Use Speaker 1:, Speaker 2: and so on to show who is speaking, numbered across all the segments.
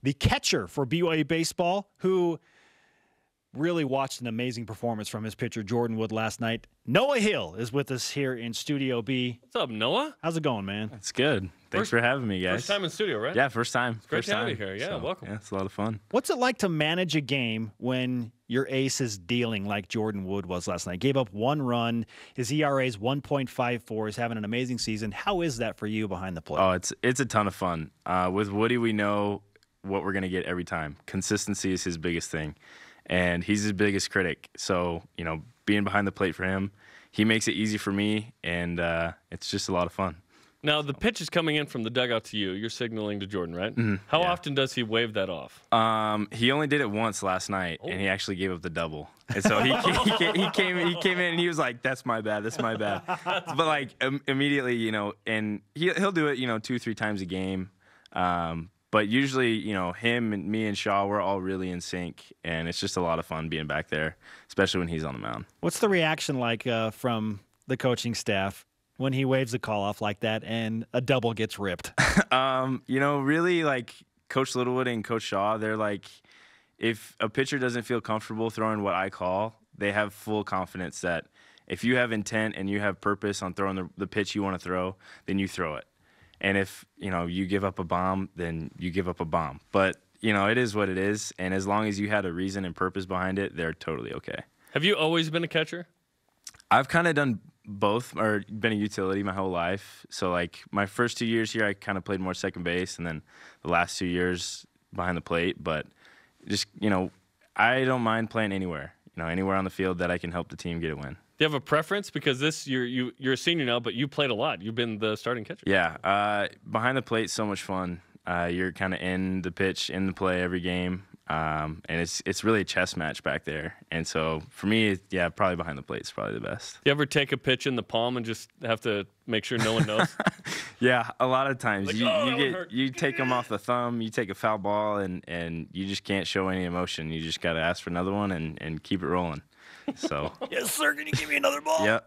Speaker 1: the catcher for BYU Baseball, who really watched an amazing performance from his pitcher, Jordan Wood, last night. Noah Hill is with us here in Studio B.
Speaker 2: What's up, Noah?
Speaker 1: How's it going, man?
Speaker 3: It's good. Thanks for having me, guys.
Speaker 2: First time in studio, right?
Speaker 3: Yeah, first time.
Speaker 2: Great to have you here. Yeah, welcome.
Speaker 3: Yeah, it's a lot of fun.
Speaker 1: What's it like to manage a game when your ace is dealing like Jordan Wood was last night? Gave up 1 run. His ERA is 1.54. He's having an amazing season. How is that for you behind the plate?
Speaker 3: Oh, it's a ton of fun. With Woody, we know what we're going to get every time. Consistency is his biggest thing, and he's his biggest critic. So, being behind the plate for him, he makes it easy for me, and it's just a lot of fun.
Speaker 2: Now, the pitch is coming in from the dugout to you. You're signaling to Jordan, right?
Speaker 3: Mm-hmm.
Speaker 2: How often does he wave that off?
Speaker 3: He only did it once last night, and he actually gave up the double. And so he came in, and he was like, "That's my bad. That's my bad." But like immediately, and he'll do it, 2-3 times a game. But usually, him and me and Shaw, we're all really in sync, and it's just a lot of fun being back there, especially when he's on the mound.
Speaker 1: What's the reaction like from the coaching staff when he waves the call off like that and a double gets ripped?
Speaker 3: Really, like Coach Littlewood and Coach Shaw, they're like, if a pitcher doesn't feel comfortable throwing what I call, they have full confidence that if you have intent and you have purpose on throwing the pitch you want to throw, then you throw it. And if, you give up a bomb, then you give up a bomb. But, it is what it is. And as long as you had a reason and purpose behind it, they're totally okay.
Speaker 2: Have you always been a catcher?
Speaker 3: I've kind of done both, or been a utility my whole life. So, like, my first 2 years here, I kind of played more second base, and then the last 2 years behind the plate. But just, I don't mind playing anywhere, anywhere on the field that I can help the team get a win.
Speaker 2: Do you have a preference? Because you're a senior now, but you played a lot. You've been the starting catcher.
Speaker 3: Yeah, behind the plate, so much fun. You're kind of in the pitch, in the play every game, and it's really a chess match back there. And so for me, probably behind the plate is probably the best.
Speaker 2: Do you ever take a pitch in the palm and just have to make sure no one knows?
Speaker 3: Yeah, a lot of times
Speaker 2: like,
Speaker 3: you take them off the thumb, you take a foul ball, and you just can't show any emotion. You just got to ask for another one and keep it rolling. So
Speaker 1: Yes, sir. Can you give me another ball?
Speaker 3: yeah,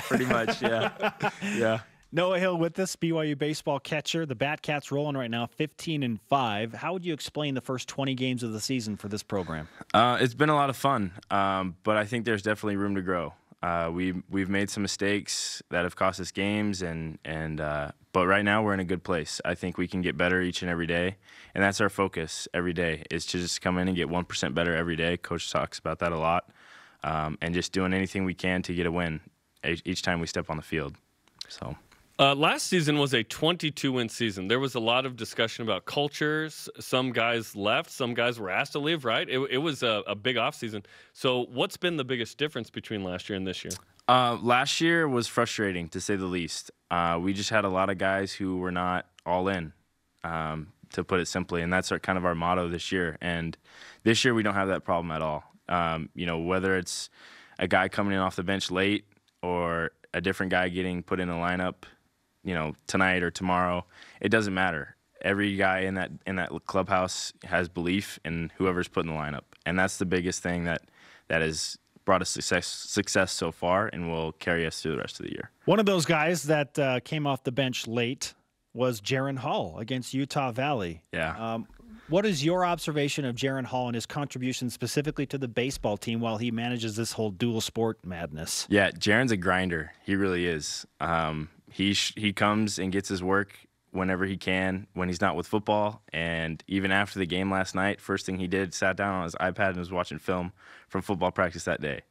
Speaker 3: pretty much. Yeah.
Speaker 1: Noah Hill with us, BYU Baseball catcher. The Batcats rolling right now, 15-5. How would you explain the first 20 games of the season for this program?
Speaker 3: It's been a lot of fun, but I think there's definitely room to grow. We've made some mistakes that have cost us games, but right now we're in a good place. I think we can get better each and every day, and that's our focus every day, is to just come in and get 1% better every day. Coach talks about that a lot, and just doing anything we can to get a win each time we step on the field. So.
Speaker 2: Last season was a 22-win season. There was a lot of discussion about cultures. Some guys left. Some guys were asked to leave, right? It was a big offseason. So what's been the biggest difference between last year and this year?
Speaker 3: Last year was frustrating, to say the least. We just had a lot of guys who were not all in, to put it simply, and that's kind of our motto this year. And this year we don't have that problem at all. Whether it's a guy coming in off the bench late or a different guy getting put in a lineup, tonight or tomorrow, it doesn't matter. Every guy in that clubhouse has belief in whoever's put in the lineup, and that's the biggest thing that has brought us success so far and will carry us through the rest of the year.
Speaker 1: One of those guys that came off the bench late was Jaren Hall against Utah Valley.
Speaker 3: Yeah.
Speaker 1: What is your observation of Jaren Hall and his contribution specifically to the baseball team while he manages this whole dual sport madness?
Speaker 3: Yeah, Jaren's a grinder. He really is. He comes and gets his work whenever he can, when he's not with football. And even after the game last night, first thing he did, sat down on his iPad and was watching film from football practice that day.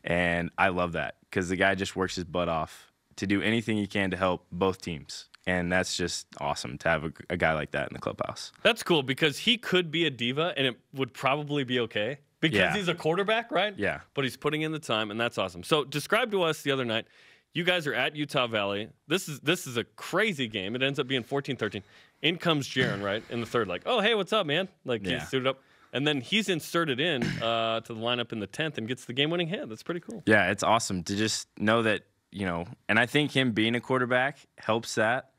Speaker 3: And I love that, because the guy just works his butt off to do anything he can to help both teams. And that's just awesome to have a guy like that in the clubhouse.
Speaker 2: That's cool, because he could be a diva, and it would probably be okay, because he's a quarterback, right?
Speaker 3: Yeah.
Speaker 2: But he's putting in the time, and that's awesome. So describe to us the other night, you guys are at Utah Valley. This is a crazy game. It ends up being 14-13. In comes Jaren, right, in the third, like, oh, hey, what's up, man? Like, he's suited up. And then he's inserted in to the lineup in the 10th and gets the game-winning hit. That's pretty cool.
Speaker 3: Yeah, it's awesome to just know that, and I think him being a quarterback helps that,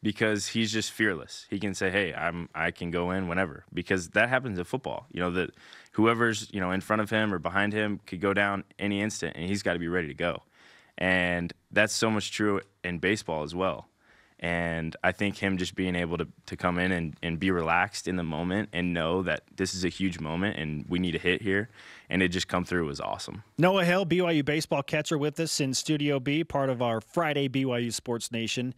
Speaker 3: because he's just fearless. He can say, hey, I can go in whenever, because that happens in football. That whoever's, in front of him or behind him could go down any instant, and he's got to be ready to go. And that's so much true in baseball as well. And I think him just being able to come in and be relaxed in the moment and know that this is a huge moment and we need a hit here, and it just come through was awesome.
Speaker 1: Noah Hill, BYU baseball catcher, with us in Studio B, part of our Friday BYU Sports Nation.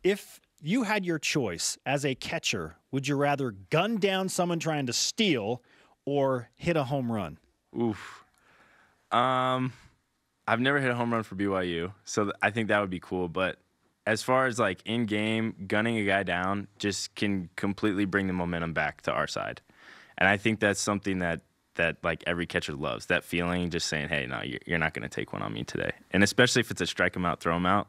Speaker 1: If you had your choice as a catcher, would you rather gun down someone trying to steal or hit a home run?
Speaker 3: Oof. I've never hit a home run for BYU, so I think that would be cool. But as far as like in game, gunning a guy down just can completely bring the momentum back to our side. And I think that's something that like every catcher loves, that feeling, just saying, hey, no, you're not going to take one on me today. And especially if it's a strike him out, throw him out,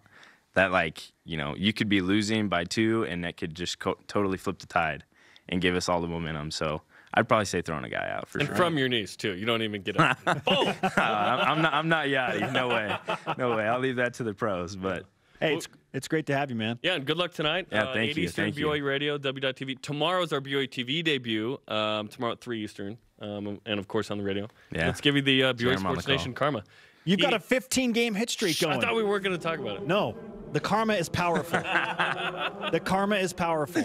Speaker 3: that like, you know, you could be losing by 2 and that could just totally flip the tide and give us all the momentum. So I'd probably say throwing a guy out for sure.
Speaker 2: And from your knees, too. You don't even get up. Boom!
Speaker 3: I'm not Yachty. No way. No way. I'll leave that to the pros. But
Speaker 1: hey, it's great to have you, man.
Speaker 2: Yeah, and good luck tonight.
Speaker 3: Yeah, thank
Speaker 2: 8
Speaker 3: you.
Speaker 2: Eastern,
Speaker 3: Thank you.
Speaker 2: BYU Radio, BYUtv. Tomorrow's our BYUtv debut. Tomorrow at 3 Eastern. And, of course, on the radio.
Speaker 3: Yeah.
Speaker 2: Let's give you the BYU
Speaker 3: Jaren
Speaker 2: Sports Nation karma.
Speaker 1: You've got a 15-game hit streak going.
Speaker 2: I thought we weren't going to talk about it.
Speaker 1: No, the karma is powerful. The karma is powerful.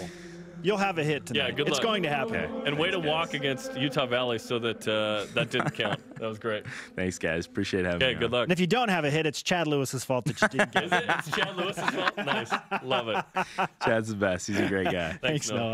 Speaker 1: You'll have a hit tonight.
Speaker 2: Yeah, good luck.
Speaker 1: It's going to happen.
Speaker 3: Okay.
Speaker 2: And way to walk against Utah Valley so that that didn't count. That was great.
Speaker 3: Thanks, guys. Appreciate having me.
Speaker 2: Okay, good
Speaker 3: on.
Speaker 2: luck.
Speaker 1: And if you don't have a hit, it's Chad Lewis's fault that you didn't get it.
Speaker 2: Is it? It's Chad Lewis's fault? Nice. Love it.
Speaker 3: Chad's the best. He's a great guy.
Speaker 1: Thanks, Noah.